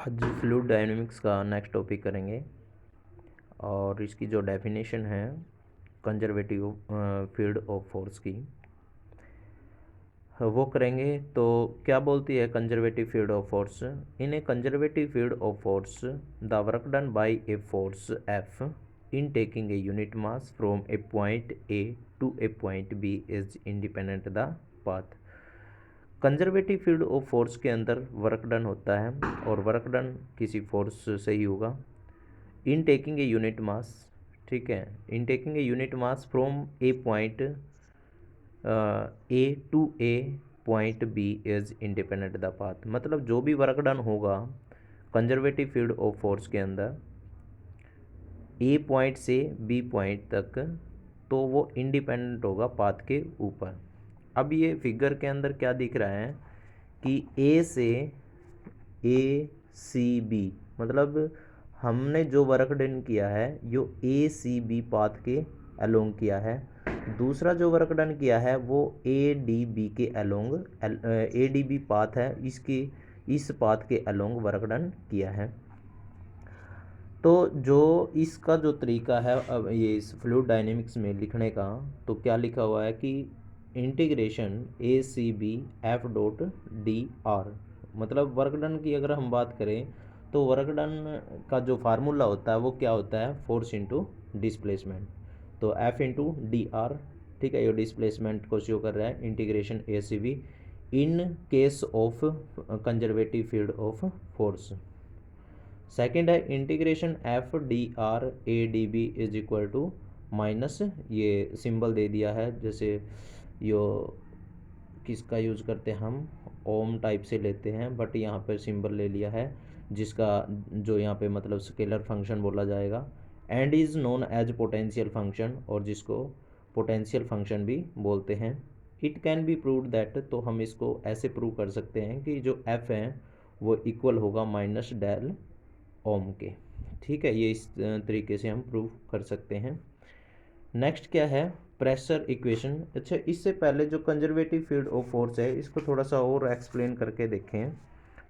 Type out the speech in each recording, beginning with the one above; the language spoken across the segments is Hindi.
आज फ्लूइड डायनेमिक्स का नेक्स्ट टॉपिक करेंगे और इसकी जो डेफिनेशन है कंजर्वेटिव फील्ड ऑफ फोर्स की वो करेंगे। तो क्या बोलती है conservative field of force? In a conservative field of force the work done by a force F in taking a unit mass from a point A to a point B is independent the path. Conservative field of force के अंदर वर्क डन होता है और वर्क डन किसी फोर्स से ही होगा इन टेकिंग ए यूनिट मास। ठीक है, in taking a unit mass from a point A to a point B is independent the path. मतलब जो भी वर्क डन होगा कंजर्वेटिव फील्ड ऑफ फोर्स के अंदर ए पॉइंट से बी पॉइंट तक, तो वो इंडिपेंडेंट होगा पाथ के ऊपर। अब ये फिगर के अंदर क्या दिख रहा है कि ए से ए सी बी, मतलब हमने जो वर्क डन किया है यो ए सी बी पाथ के अलोंग किया है। दूसरा जो वर्क डन किया है वो ए डी बी के along, A D B path है, इसकी इस पाथ के अलोंग वर्क डन किया है। तो जो इसका जो तरीका है अब ये इस फ्लूइड डायनेमिक्स में लिखने का, तो क्या लिखा हुआ है कि integration A C B F dot D R. मतलब वर्क डन की अगर हम बात करें तो वर्क डन का जो फार्मूला होता है वो क्या होता है, फोर्स इंटू डिस्प्लेसमेंट। तो एफ इंटू डी आर, ठीक है, ये डिस्प्लेसमेंट को शो कर रहा है integration A C B in case of conservative field of force. Second है integration F D R A D B is equal to minus, ये सिंबल दे दिया है, जैसे यो किसका यूज़ करते हैं हम, ओम टाइप से लेते हैं, बट यहाँ पर सिंबल ले लिया है जिसका जो यहाँ पे मतलब स्केलर फंक्शन बोला जाएगा। And is known as potential function, और जिसको पोटेंशियल फंक्शन भी बोलते हैं। It can be proved that, तो हम इसको ऐसे प्रूव कर सकते हैं कि जो एफ है वो इक्वल होगा माइनस डेल ओम के। ठीक है, ये इस तरीके से हम प्रूव कर सकते हैं। नेक्स्ट क्या है, प्रेशर इक्वेशन। अच्छा, इससे पहले जो कंजर्वेटिव फील्ड ऑफ फोर्स है इसको थोड़ा सा और एक्सप्लेन करके देखें,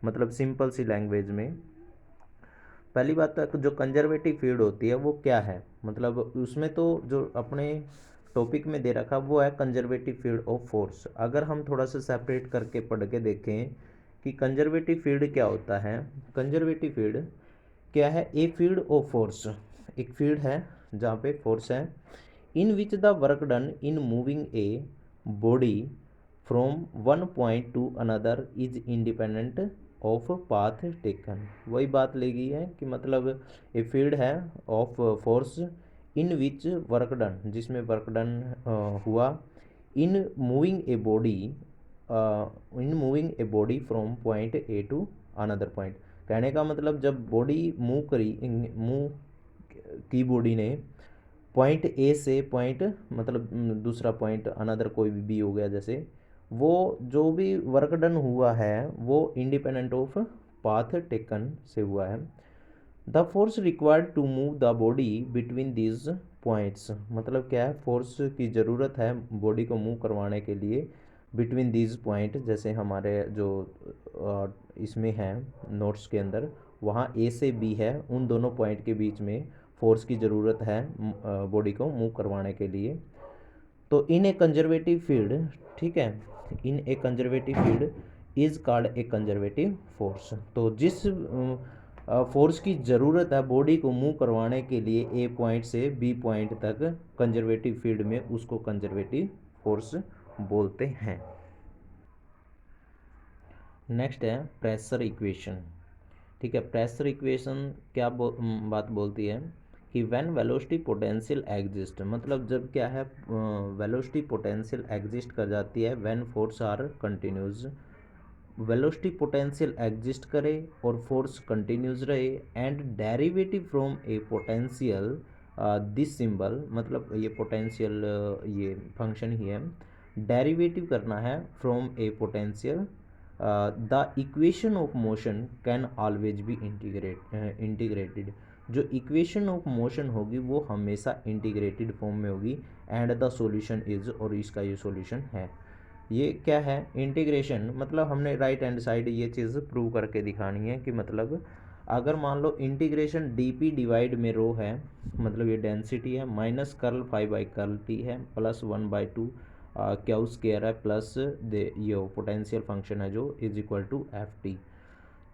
मतलब सिंपल सी लैंग्वेज में। पहली बात तो जो कंजर्वेटिव फील्ड होती है वो क्या है, मतलब उसमें तो जो अपने टॉपिक में दे रखा वो है कंजर्वेटिव फील्ड ऑफ फोर्स। अगर हम थोड़ा सा सेपरेट करके पढ़ के देखें कि कंजर्वेटिव फील्ड क्या होता है, कंजर्वेटिव फील्ड क्या है, ए फील्ड ऑफ फोर्स, एक फील्ड है जहाँ पे फोर्स है, in which the work done in moving a body from one point to another is independent of path taken. वही बात लेगी है कि मतलब ए फील्ड है of force in which work done, जिसमें वर्क डन हुआ in moving a body, in moving a body from point A to another point. कहने का मतलब जब बॉडी मूव की बॉडी ने पॉइंट ए से पॉइंट, मतलब दूसरा पॉइंट अनदर कोई भी हो गया, जैसे वो जो भी वर्क डन हुआ है वो इंडिपेंडेंट ऑफ पाथ टेकन से हुआ है। The force required to move the body between these points, मतलब क्या है, फोर्स की ज़रूरत है बॉडी को मूव करवाने के लिए बिटवीन दीज पॉइंट। जैसे हमारे जो इसमें है नोट्स के अंदर, वहाँ ए से बी है, उन दोनों पॉइंट के बीच में फोर्स की ज़रूरत है बॉडी को मूव करवाने के लिए। तो इन ए कंजर्वेटिव फील्ड, ठीक है, in a conservative field is called a conservative force. तो जिस फोर्स की ज़रूरत है बॉडी को मूव करवाने के लिए ए पॉइंट से बी पॉइंट तक कंजर्वेटिव फील्ड में, उसको कंजर्वेटिव फोर्स बोलते हैं। नेक्स्ट है प्रेशर इक्वेशन। ठीक है, प्रेशर इक्वेशन क्या बात बोलती है कि व्हेन वेलोसिटी पोटेंशियल एग्जिस्ट, मतलब जब क्या है वेलोसिटी पोटेंशियल एग्जिस्ट कर जाती है when force are continues. Velocity potential exist करे और फोर्स कंटिन्यूज रहे and derivative from a potential, this symbol, मतलब ये पोटेंशियल ये फंक्शन ही है, डेरिवेटिव करना है from a potential, the equation of motion can always be integrated. जो इक्वेशन ऑफ मोशन होगी वो हमेशा इंटीग्रेटेड फॉर्म में होगी। एंड द सॉल्यूशन इज, और इसका ये सॉल्यूशन है। ये क्या है, इंटीग्रेशन, मतलब हमने राइट हैंड साइड ये चीज़ प्रूव करके दिखानी है कि मतलब अगर मान लो इंटीग्रेशन डी पी डिवाइड में रो है, मतलब ये डेंसिटी है, minus curl five by curl T है, प्लस 1/2 क्यू स्केयर है, प्लस दे ये पोटेंशियल फंक्शन है जो is equal to F T.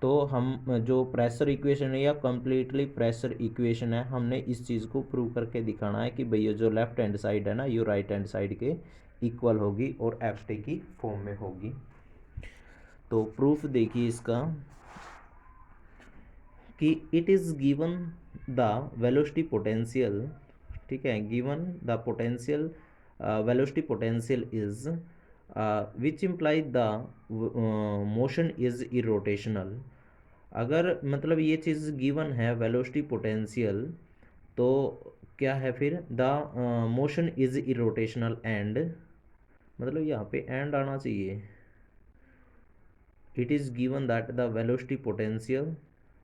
तो हम जो प्रेशर इक्वेशन है या कम्प्लीटली प्रेशर इक्वेशन है, हमने इस चीज़ को प्रूव करके दिखाना है कि भैया जो लेफ्ट हैंड साइड है ना, ये राइट हैंड साइड के इक्वल होगी और एफ टी की फॉर्म में होगी। तो प्रूफ देखिए इसका कि it is given the velocity potential, ठीक है, given the potential velocity potential is which imply the motion is irrotational. अगर मतलब ये चीज़ गिवन है वेलोसिटी पोटेंशियल, तो क्या है फिर, the motion is irrotational and, मतलब यहाँ पे एंड आना चाहिए, it is given that the velocity potential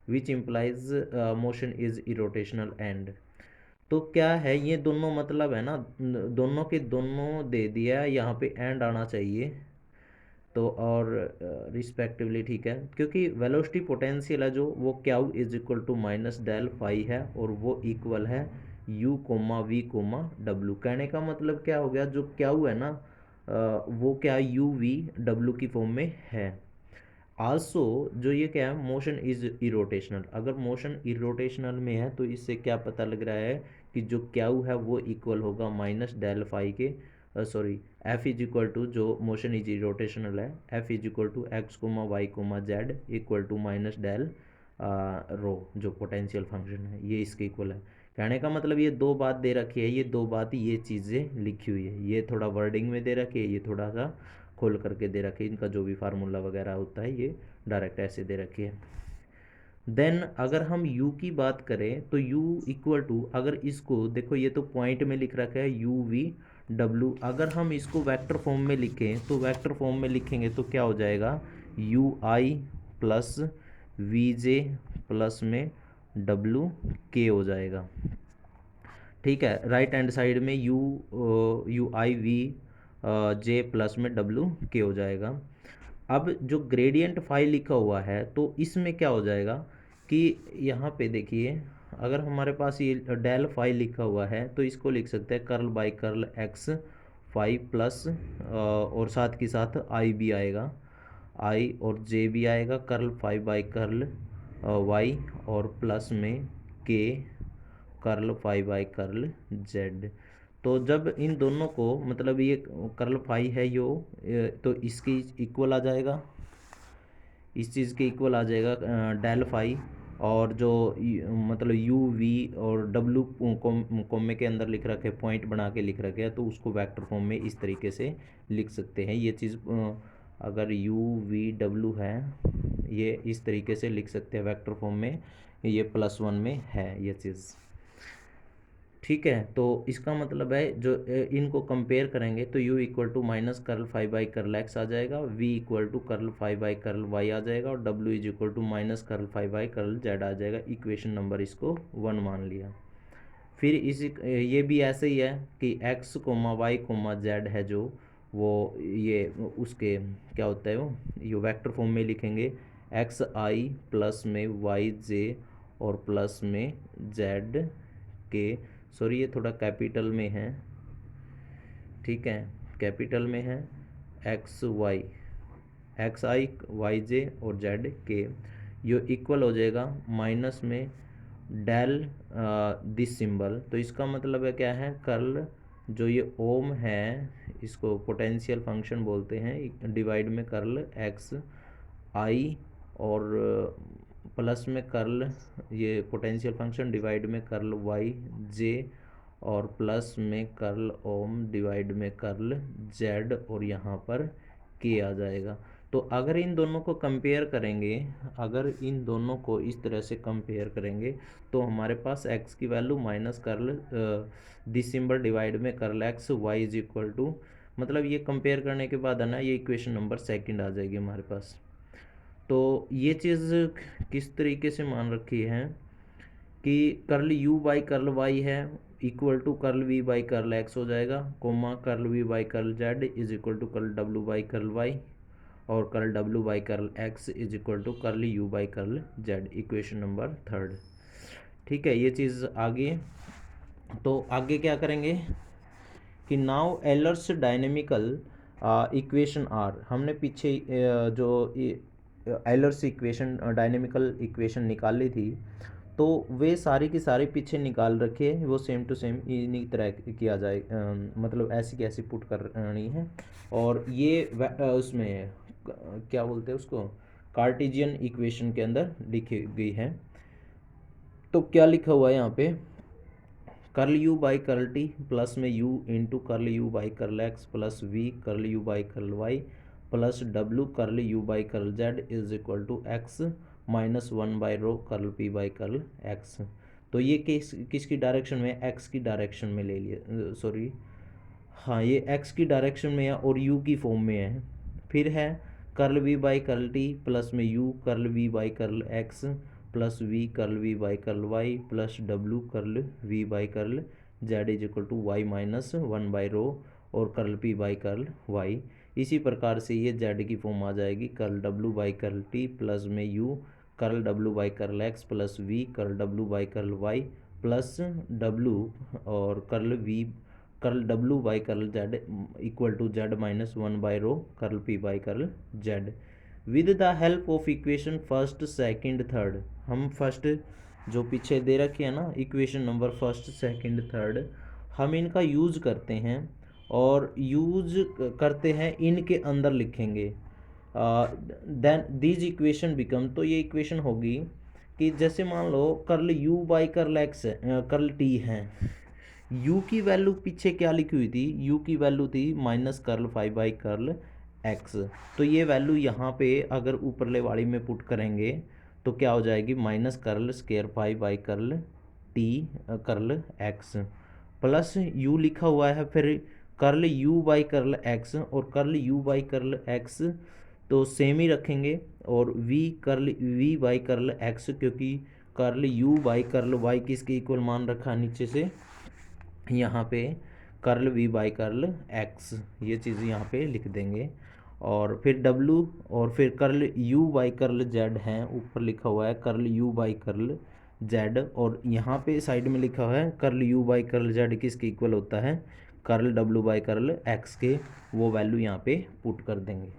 which implies motion is irrotational and, तो क्या है ये दोनों मतलब है ना, दोनों के दोनों दे दिया है, यहाँ पे एंड आना चाहिए, तो और रिस्पेक्टिवली, ठीक है, क्योंकि वेलोसिटी पोटेंशियल है जो वो Q is equal to minus del phi है और वो इक्वल है u comma V comma W. कहने का मतलब क्या हो गया, जो क्यू है ना वो क्या u v w की फॉर्म में है। आल्सो जो ये क्या है, मोशन इज इरोटेशनल, अगर मोशन इरोटेशनल में है तो इससे क्या पता लग रहा है कि जो क्यू है वो इक्वल होगा माइनस डेल फाई के, sorry F is equal to, जो मोशन इज इरोटेशनल है, F is equal to X comma Y comma Z equal to minus del rho, जो पोटेंशियल फंक्शन है ये इसके इक्वल है। कहने का मतलब ये दो बात दे रखी है, ये दो बात ये चीज़ें लिखी हुई है, ये थोड़ा वर्डिंग में दे रखी है, ये थोड़ा सा खोल करके दे रखी है, इनका जो भी फार्मूला वगैरह होता है ये डायरेक्ट ऐसे दे रखी है। देन अगर हम u की बात करें तो u इक्वल टू, अगर इसको देखो ये तो पॉइंट में लिख रखा है u v w, अगर हम इसको वेक्टर फॉर्म में लिखें तो वेक्टर फॉर्म में लिखेंगे तो क्या हो जाएगा, u i plus V J plus में w k हो जाएगा, ठीक है। राइट हैंड साइड में U I V J plus में डब्लू के हो जाएगा। अब जो ग्रेडियंट फाई लिखा हुआ है तो इसमें क्या हो जाएगा कि यहाँ पे देखिए, अगर हमारे पास ये डेल फाई लिखा हुआ है तो इसको लिख सकते हैं curl by curl X phi plus और साथ के साथ आई भी आएगा, आई और जे भी आएगा, curl phi by curl Y और प्लस में के curl five by curl Z. तो जब इन दोनों को मतलब ये कर्ल फाई है यो, तो इसकी इक्वल आ जाएगा, इस चीज़ के इक्वल आ जाएगा डेल फाई, और जो मतलब यू वी और डब्लू कोमे के अंदर लिख रखे, पॉइंट बना के लिख रखे हैं, तो उसको वेक्टर फॉर्म में इस तरीके से लिख सकते हैं। ये चीज़ अगर यू वी डब्लू है, ये इस तरीके से लिख सकते हैं वेक्टर फॉर्म में, ये +1 में है ये चीज़, ठीक है। तो इसका मतलब है जो इनको कंपेयर करेंगे तो u equal to minus curl five by curl X आ जाएगा, v equal to curl five by curl Y आ जाएगा और w is equal to minus curl five by curl Z आ जाएगा। इक्वेशन नंबर इसको 1 मान लिया। फिर इसी ये भी ऐसे ही है कि x comma Y comma Z है जो वो ये उसके क्या होता है वो ये वेक्टर फॉर्म में लिखेंगे, एक्स आई प्लस में वाई जे और प्लस में जेड के, सॉरी ये थोड़ा कैपिटल में है, ठीक है, कैपिटल में है, एक्स वाई एक्स आई वाई जे और जेड के, ये इक्वल हो जाएगा माइनस में डेल दिस सिंबल। तो इसका मतलब है क्या है, कर्ल जो ये ओम है इसको पोटेंशियल फंक्शन बोलते हैं, डिवाइड में कर्ल एक्स आई और प्लस में कर्ल ये पोटेंशियल फंक्शन डिवाइड में कर्ल वाई जे और प्लस में कर्ल ओम डिवाइड में कर्ल जेड और यहाँ पर के आ जाएगा। तो अगर इन दोनों को कंपेयर करेंगे, अगर इन दोनों को इस तरह से कंपेयर करेंगे तो हमारे पास x की value minus curl this symbol divide में curl X Y is equal to, मतलब ये कंपेयर करने के बाद है ना ये इक्वेशन नंबर सेकंड आ जाएगी हमारे पास। तो ये चीज़ किस तरीके से मान रखी है कि curl u by curl y है, equal to curl V by curl X हो जाएगा, comma curl V by curl Z is equal to curl W by curl Y, और curl W by curl X is equal to curl U by curl Z, equation number 3। ठीक है, ये चीज़ आगे। तो आगे क्या करेंगे कि नाउ एलर्स डायनेमिकल इक्वेशन आर, हमने पीछे जो एलर्स इक्वेशन डायनेमिकल इक्वेशन निकाली थी, तो वे सारी की सारी पीछे निकाल रखे हैं, वो सेम टू सेम इन्हीं तरह किया जाए, मतलब ऐसी कैसी पुट करनी है। और ये उसमें क्या बोलते हैं उसको, कार्टेशियन इक्वेशन के अंदर लिखी गई है। तो क्या लिखा हुआ है यहाँ पे, curl U by curl T plus में U into curl U by curl X plus V curl U by curl Y plus W curl U by curl Z is equal to X minus 1/रो curl P by curl X. तो ये किसकी डायरेक्शन में, एक्स की डायरेक्शन में ले लिया, सॉरी हाँ ये एक्स की डायरेक्शन में है और यू की फॉर्म में है। फिर है curl V by curl T plus में U curl V by curl X plus V curl V by curl Y plus W curl V by curl Z is equal to Y minus 1/रो और curl P by curl Y. इसी प्रकार से ये जेड की फॉर्म आ जाएगी, curl W by curl T plus में U curl W by curl X plus V curl W by curl Y plus W और curl W by curl Z equal to Z minus 1/रो curl P by curl Z. With the help of equation first second third, हम फर्स्ट जो पीछे दे रखी है ना equation number first second third, हम इनका यूज करते हैं और यूज करते हैं इनके अंदर लिखेंगे। देन दिस इक्वेशन बिकम, तो ये इक्वेशन होगी कि जैसे मान लो curl U by curl X curl T है, यू की वैल्यू पीछे क्या लिखी हुई थी, यू की वैल्यू थी माइनस कर्ल 5/कर्ल एक्स। तो ये वैल्यू यहाँ पे अगर ऊपरले वाली में पुट करेंगे तो क्या हो जाएगी, माइनस कर्ल स्केयर 5/कर्ल T curl X plus U लिखा हुआ है, फिर curl U by curl X और curl U by curl X तो सेम ही रखेंगे, और वी बाई कर्ल एक्स, क्योंकि curl U by curl Y किसके इक्वल मान रखा नीचे से यहाँ पे curl V by curl X, ये चीज़ यहाँ पे लिख देंगे। और फिर डब्लू और फिर curl U by curl Z है, ऊपर लिखा हुआ है curl U by curl Z, और यहाँ पे साइड में लिखा हुआ है curl U by curl Z किसके इक्वल होता है, curl W by curl x के, वो वैल्यू यहाँ पे पुट कर देंगे।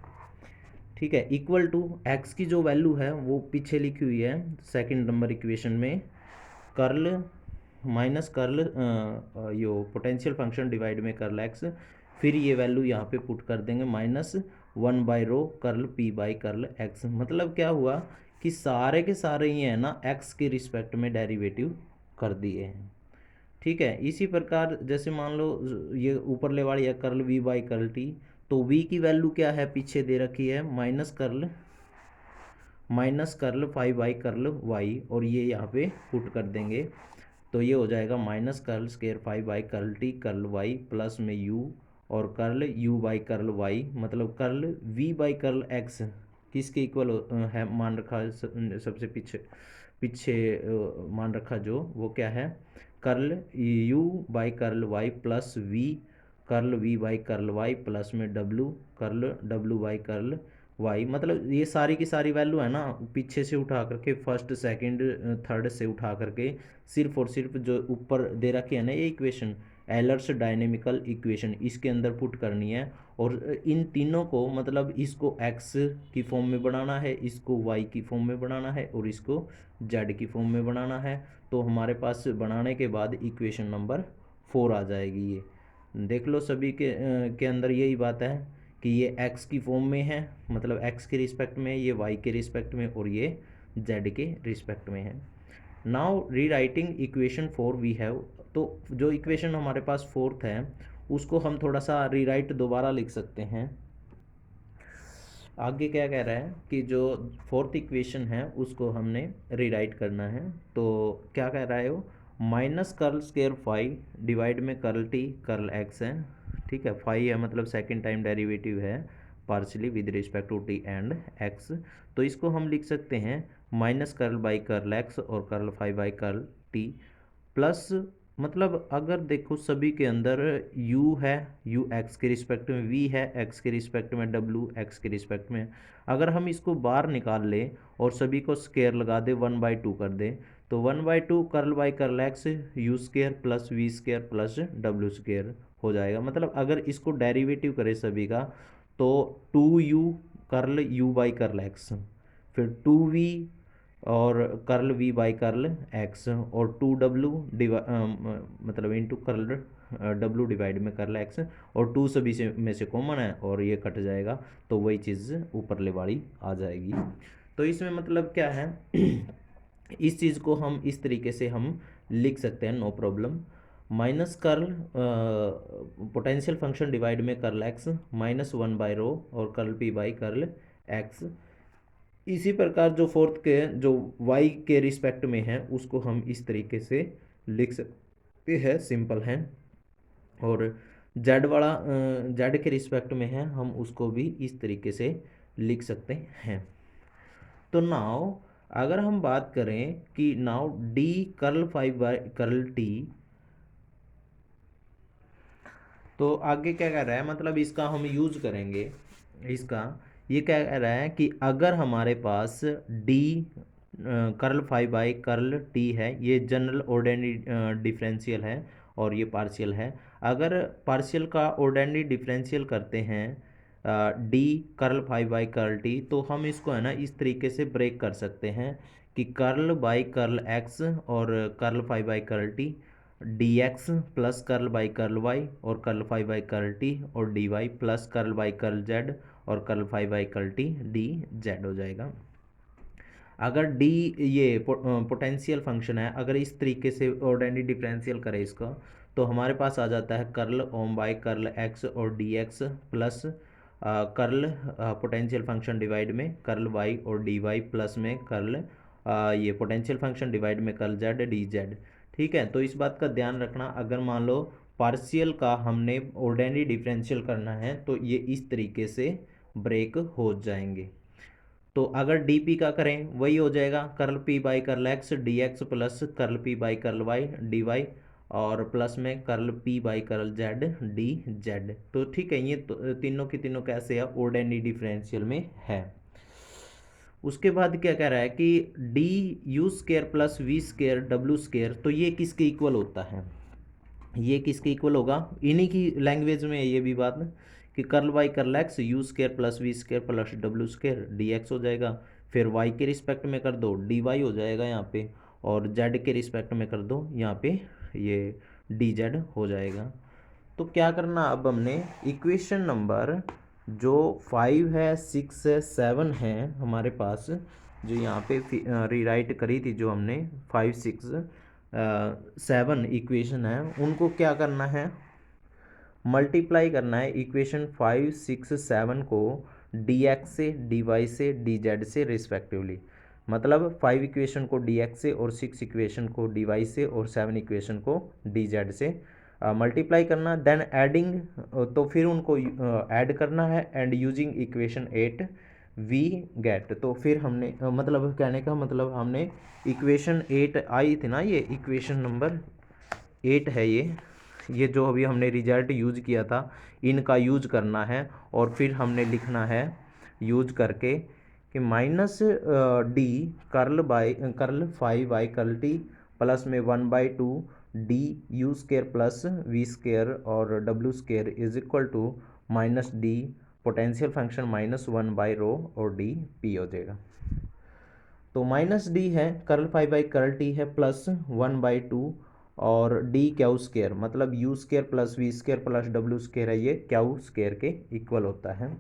ठीक है, इक्वल टू एक्स की जो वैल्यू है वो पीछे लिखी हुई है सेकंड नंबर इक्वेशन में, कर्ल माइनस कर्ल यो पोटेंशियल फंक्शन डिवाइड में कर्ल एक्स, फिर ये वैल्यू यहाँ पे पुट कर देंगे माइनस 1/रो curl P by curl X. मतलब क्या हुआ कि सारे के सारे ये है ना एक्स के रिस्पेक्ट में डेरिवेटिव कर दिए हैं। ठीक है, इसी प्रकार जैसे मान लो ये ऊपरले वाली है curl V by curl T, तो वी की वैल्यू क्या है पीछे दे रखी है माइनस कर्ल 5/कर्ल वाई, और ये यहाँ पे पुट कर देंगे तो ये हो जाएगा माइनस कर्ल स्केयर 5/कर्ल टी कर्ल वाई प्लस में यू और curl U by curl Y, मतलब curl V by curl X किसके इक्वल है मान रखा है, सबसे पीछे पीछे मान रखा जो वो क्या है, curl U by curl Y plus V curl V by curl Y plus में W curl W by curl Y. मतलब ये सारी की सारी वैल्यू है ना पीछे से उठा करके फर्स्ट सेकंड थर्ड से उठा करके सिर्फ और सिर्फ जो ऊपर दे रखी है ना ये इक्वेशन एलर्स डायनेमिकल इक्वेशन, इसके अंदर पुट करनी है। और इन तीनों को मतलब इसको एक्स की फॉर्म में बनाना है, इसको वाई की फॉर्म में बनाना है और इसको जेड की फॉर्म में बनाना है। तो हमारे पास बनाने के बाद इक्वेशन नंबर 4 आ जाएगी। ये देख लो सभी के अंदर यही बात है कि ये x की फॉर्म में है, मतलब x के रिस्पेक्ट में, ये y के रिस्पेक्ट में और ये z के रिस्पेक्ट में है। Now rewriting equation 4 we have, तो जो इक्वेशन हमारे पास फोर्थ है उसको हम थोड़ा सा रीराइट दोबारा लिख सकते हैं। आगे क्या कह रहा है कि जो फोर्थ इक्वेशन है उसको हमने रीराइट करना है। तो क्या कह रहा है वो, माइनस कर्ल स्केयर 5 डिवाइड में कर्ल टी कर्ल एक्स है। ठीक है, 5 है मतलब सेकंड टाइम डेरिवेटिव है partially with respect to T and X. तो इसको हम लिख सकते हैं minus curl by curl X और कर्ल 5/कर्ल टी प्लस मतलब अगर देखो सभी के अंदर u है, u x के रिस्पेक्ट में, v है x के रिस्पेक्ट में, w x के रिस्पेक्ट में, अगर हम इसको बाहर निकाल लें और सभी को स्केयर लगा दे 1/2 कर दे, तो 1/2 curl by curl X U square plus V square plus W square हो जाएगा। मतलब अगर इसको डेरिवेटिव करें सभी का, तो 2u curl u by curl X, फिर 2v और curl v by curl x, और 2w मतलब इंटू कर्ल w डिवाइड में कर्ल x, और 2 सभी से में से कॉमन है और ये कट जाएगा, तो वही चीज़ ऊपरले वाली आ जाएगी। तो इसमें मतलब क्या है इस चीज़ को हम इस तरीके से हम लिख सकते हैं, no problem. Minus curl potential function divide में कर्ल एक्स माइनस 1/रो और curl P by curl X. इसी प्रकार जो फोर्थ के जो y के रिस्पेक्ट में है उसको हम इस तरीके से लिख सकते हैं, सिंपल है। और z वाला z के रिस्पेक्ट में है, हम उसको भी इस तरीके से लिख सकते हैं। तो नाउ अगर हम बात करें कि now d curl 5 by curl t, तो आगे क्या कह रहा है, मतलब इसका हम यूज करेंगे, इसका ये क्या कह रहा है कि अगर हमारे पास d curl 5 by curl t है, ये जनरल ऑर्डिनरी डिफरेंशियल है और ये पार्शियल है। अगर पार्शियल का ऑर्डिनरी डिफरेंशियल करते हैं d curl 5 by curl t, तो हम इसको है ना इस तरीके से ब्रेक कर सकते हैं कि कर्ल बाई कर्ल x और curl 5 by curl t dx plus curl by curl y और कर्ल 5 बाई कर्ल t और dy plus curl by curl z और curl 5 by curl t dz हो जाएगा। अगर d ये पोटेंशियल फंक्शन है, अगर इस तरीके से ऑर्डिनरी डिफरेंशियल करें इसका, तो हमारे पास आ जाता है कर्ल ओम बाई कर्ल x और dx plus curl potential function divide में कर्ल y और dy प्लस में कर्ल ये पोटेंशियल फंक्शन डिवाइड में कर्ल z dz। ठीक है, तो इस बात का ध्यान रखना, अगर मान लो पार्शियल का हमने ऑर्डिनरी डिफरेंशियल करना है तो ये इस तरीके से ब्रेक हो जाएंगे। तो अगर डी पी का करें वही हो जाएगा curl P by curl X D X plus curl P by curl Y D Y और प्लस में curl P by curl Z D Z. तो ठीक है, ये तीनों की तीनों कैसे है, ऑर्डिनरी डिफरेंशियल में है। उसके बाद क्या कह रहा है कि D U square plus V square W square, तो ये किसके इक्वल होता है, ये किसके इक्वल होगा, इन्हीं की लैंग्वेज में है ये भी बात कि curl by curl X U square plus V square plus W square D X हो जाएगा, फिर वाई के रिस्पेक्ट में कर दो डी वाई हो जाएगा यहाँ पे, और जेड के रिस्पेक्ट में कर दो यहाँ पे ये डी जेड हो जाएगा। तो क्या करना अब हमने इक्वेशन नंबर जो 5 है 6 है 7 है हमारे पास, जो यहाँ पे रीराइट करी थी जो हमने 5 6 7 इक्वेशन है, उनको क्या करना है, मल्टीप्लाई करना है इक्वेशन 5 6 7 को डी एक्स से डी वाई से डी जेड से रिस्पेक्टिवली। मतलब 5 इक्वेशन को डी एक्स से और 6 इक्वेशन को डी वाई से और 7 इक्वेशन को डी जेड से मल्टीप्लाई करना, देन एडिंग, तो फिर उनको ऐड करना है and using equation 8 we get. तो फिर हमने मतलब कहने का मतलब हमने इक्वेशन 8 आई थी ना, ये इक्वेशन नंबर 8 है ये जो अभी हमने रिजल्ट यूज किया था इनका यूज करना है, और फिर हमने लिखना है यूज करके कि minus D curl by curl 5 by curl T plus में 1/2 D U square plus V square और W square is equal to minus D potential function minus 1/रो और डी पी हो जाएगा। तो माइनस डी है कर्ल 5 बाई कर्ल टी है प्लस 1/2 और डी क्यू स्केयर, मतलब U square plus V square plus W square है, ये क्यू स्केयर के इक्वल होता है।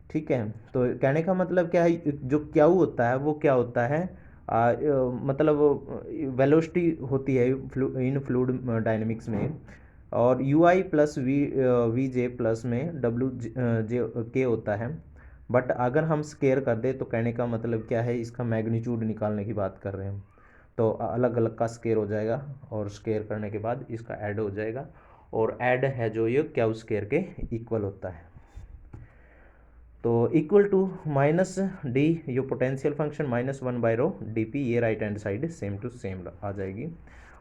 ठीक है, तो कहने का मतलब क्या है, जो क्यू होता है वो क्या होता है, मतलब वेलोसिटी होती है इन फ्लूइड डायनेमिक्स में, और U I plus V J plus में डब्ल्यू जे के होता है। बट अगर हम स्केयर कर दे तो कहने का मतलब क्या है, इसका मैग्नीट्यूड निकालने की बात कर रहे हैं, तो अलग अलग का स्केयर हो जाएगा और स्केयर करने के बाद इसका ऐड हो जाएगा, और ऐड है जो ये क्यू स्केयर के इक्वल होता है। तो इक्वल टू माइनस डी यो पोटेंशियल फंक्शन माइनस 1/रो डी पी, ये right hand side same to same आ जाएगी।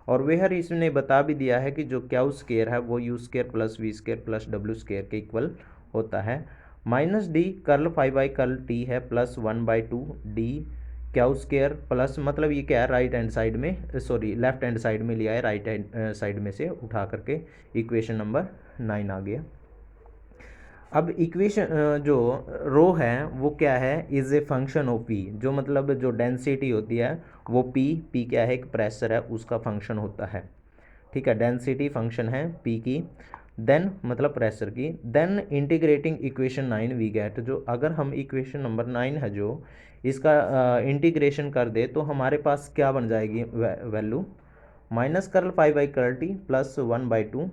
और वेहर इसने बता भी दिया है कि जो क्यू स्केयर है वो U square plus V square plus W square के इक्वल होता है। Minus D curl five by curl T है plus 1/2 D Q square plus, मतलब ये क्या है, राइट हैंड साइड में, सॉरी लेफ्ट हैंड साइड में लिया है, राइट हैंड साइड में से उठा करके इक्वेशन नंबर 9 आ गया। अब इक्वेशन जो रो है वो क्या है, is a function of P, जो मतलब जो डेंसिटी होती है वो पी क्या है, एक प्रेशर है, उसका फंक्शन होता है। ठीक है, डेंसिटी फंक्शन है पी की, देन मतलब प्रेशर की, then integrating equation 9 we get, जो अगर हम इक्वेशन नंबर 9 है जो इसका इंटीग्रेशन कर दे तो हमारे पास क्या बन जाएगी value, minus curl five by curl T plus 1/2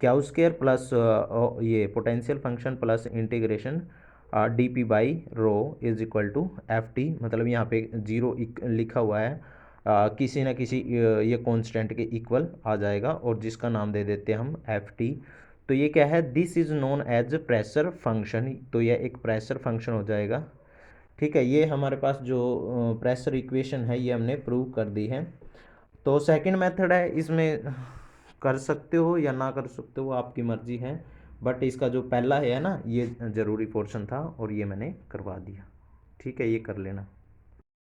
Q square plus ये potential function plus integration D P by rho is equal to F T, मतलब यहाँ पे जीरो लिखा हुआ है, किसी ना किसी ये कांस्टेंट के इक्वल आ जाएगा और जिसका नाम दे देते हैं हम एफ टी। तो ये क्या है, this is known as pressure function, तो यह एक प्रेशर फंक्शन हो जाएगा। ठीक है, ये हमारे पास जो प्रेशर इक्वेशन है ये हमने प्रूव कर दी है। तो सेकंड मेथड है, इसमें कर सकते हो या ना कर सकते हो, आपकी मर्जी है, बट इसका जो पहला है ना ये ज़रूरी पोर्शन था और ये मैंने करवा दिया। ठीक है, ये कर लेना।